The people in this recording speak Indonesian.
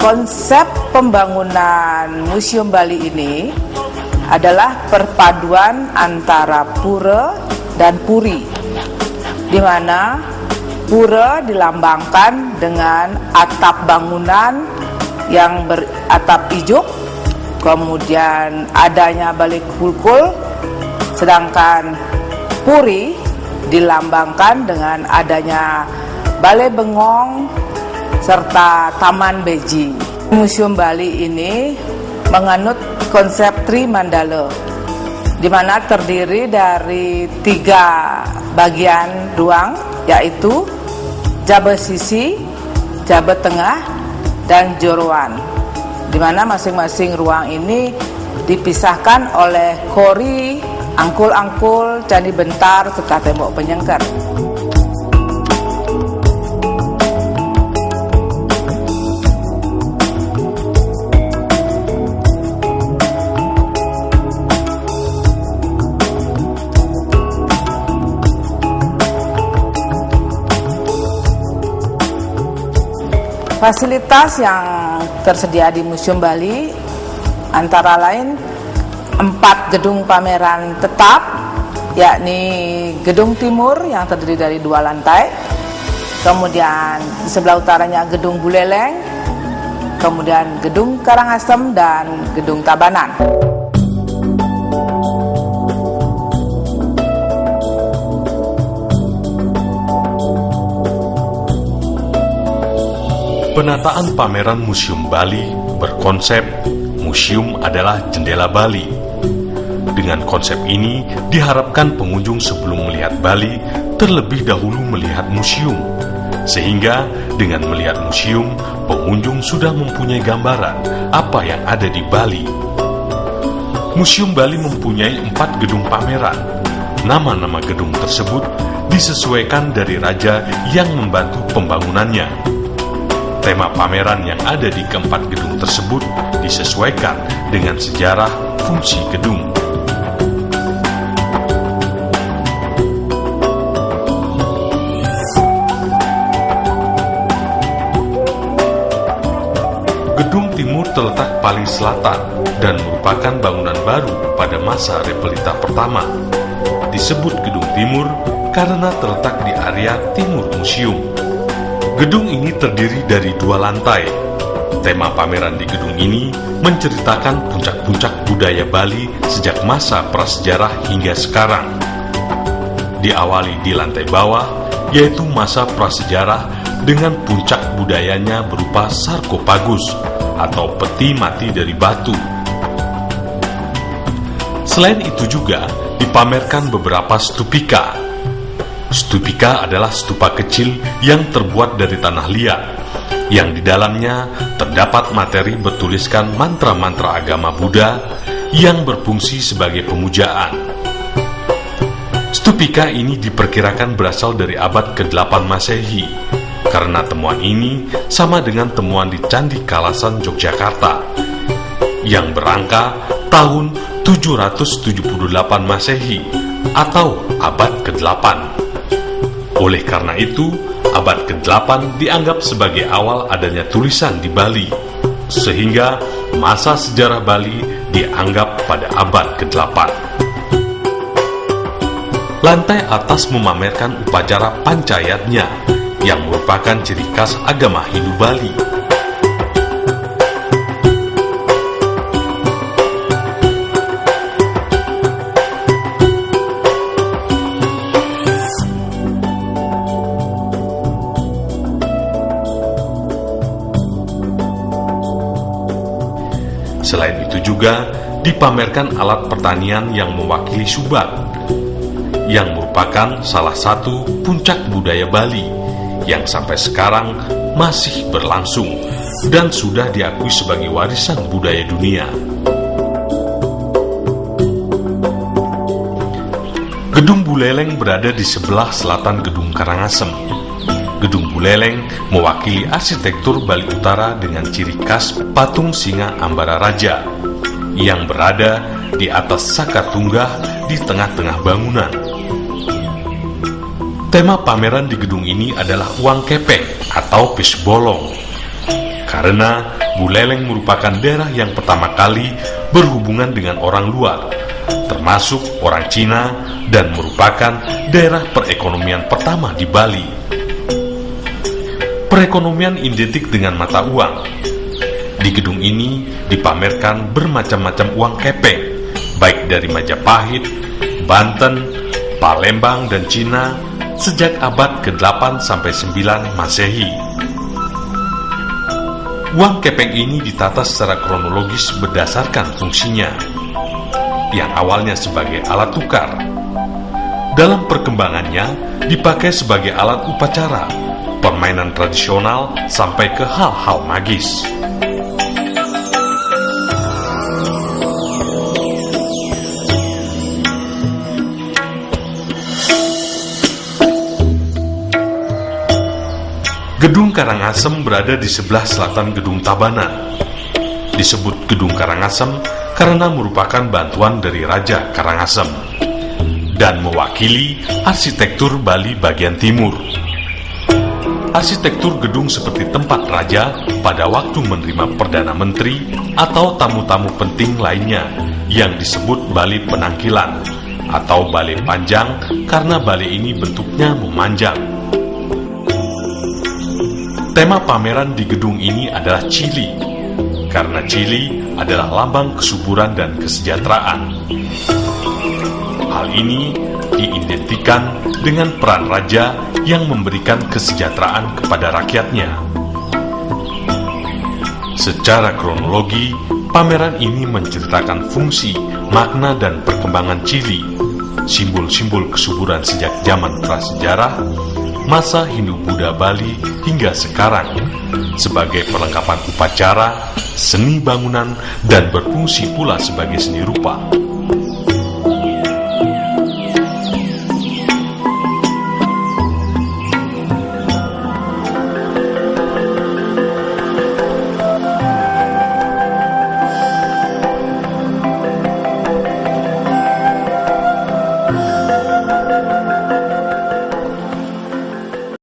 Konsep pembangunan Museum Bali ini adalah perpaduan antara pura dan puri, di mana pura dilambangkan dengan atap bangunan yang beratap ijuk, kemudian adanya balik kulkul, sedangkan puri dilambangkan dengan adanya balai bengong serta taman beji. Museum Bali ini menganut konsep Trimandala, di mana terdiri dari 3 bagian ruang, yaitu Jabat sisi, Jabat tengah, dan Joroan, di mana masing-masing ruang ini dipisahkan oleh kori, angkul-angkul, candi bentar, serta tembok penyengker. Fasilitas yang tersedia di Museum Bali antara lain 4 gedung pameran tetap, yakni Gedung Timur yang terdiri dari 2 lantai, kemudian di sebelah utaranya Gedung Buleleng, kemudian Gedung Karangasem, dan Gedung Tabanan. Penataan pameran Museum Bali berkonsep museum adalah jendela Bali. Dengan konsep ini diharapkan pengunjung sebelum melihat Bali terlebih dahulu melihat museum, sehingga dengan melihat museum pengunjung sudah mempunyai gambaran apa yang ada di Bali. Museum Bali mempunyai 4 gedung pameran. Nama-nama gedung tersebut disesuaikan dari raja yang membantu pembangunannya. Tema pameran yang ada di keempat gedung tersebut disesuaikan dengan sejarah fungsi gedung. Gedung Timur terletak paling selatan dan merupakan bangunan baru pada masa Repelita pertama. Disebut Gedung Timur karena terletak di area timur museum. Gedung ini terdiri dari 2 lantai. Tema pameran di gedung ini menceritakan puncak-puncak budaya Bali sejak masa prasejarah hingga sekarang. Diawali di lantai bawah, yaitu masa prasejarah dengan puncak budayanya berupa sarkofagus atau peti mati dari batu. Selain itu juga dipamerkan beberapa stupika. Stupika adalah stupa kecil yang terbuat dari tanah liat, yang di dalamnya terdapat materi bertuliskan mantra-mantra agama Buddha yang berfungsi sebagai pemujaan. Stupika ini diperkirakan berasal dari abad ke-8 Masehi, karena temuan ini sama dengan temuan di Candi Kalasan Yogyakarta, yang berangka tahun 778 Masehi atau abad ke-8. Oleh karena itu, abad ke-8 dianggap sebagai awal adanya tulisan di Bali, sehingga masa sejarah Bali dianggap pada abad ke-8. Lantai atas memamerkan upacara pancayatnya, yang merupakan ciri khas agama Hindu Bali. Selain itu juga dipamerkan alat pertanian yang mewakili subak, yang merupakan salah satu puncak budaya Bali yang sampai sekarang masih berlangsung dan sudah diakui sebagai warisan budaya dunia. Gedung Buleleng berada di sebelah selatan Gedung Karangasem. Gedung Buleleng mewakili arsitektur Bali Utara dengan ciri khas patung singa Ambara Raja yang berada di atas saka tunggah di tengah-tengah bangunan. Tema pameran di gedung ini adalah uang kepeng atau pis bolong. karena Buleleng merupakan daerah yang pertama kali berhubungan dengan orang luar, termasuk orang Cina, dan merupakan daerah perekonomian pertama di Bali. Perekonomian identik dengan mata uang. Di gedung ini dipamerkan bermacam-macam uang kepeng, baik dari Majapahit, Banten, Palembang, dan Cina sejak abad ke-8 sampai 9 Masehi. Uang kepeng ini ditata secara kronologis berdasarkan fungsinya, yang awalnya sebagai alat tukar. Dalam perkembangannya dipakai sebagai alat upacara, permainan tradisional, sampai ke hal-hal magis. Gedung Karangasem berada di sebelah selatan Gedung Tabanan. Disebut Gedung Karangasem karena merupakan bantuan dari Raja Karangasem dan mewakili arsitektur Bali bagian timur. Arsitektur gedung seperti tempat raja pada waktu menerima Perdana Menteri atau tamu-tamu penting lainnya yang disebut Bali Penangkilan atau Bali Panjang karena bali ini bentuknya memanjang. Tema pameran di gedung ini adalah Chili, karena Chili adalah lambang kesuburan dan kesejahteraan. Hal ini diidentikan dengan peran raja yang memberikan kesejahteraan kepada rakyatnya. Secara kronologi, pameran ini menceritakan fungsi, makna, dan perkembangan Chili, simbol-simbol kesuburan sejak zaman prasejarah, masa Hindu-Buddha Bali hingga sekarang, sebagai perlengkapan upacara, seni bangunan, dan berfungsi pula sebagai seni rupa.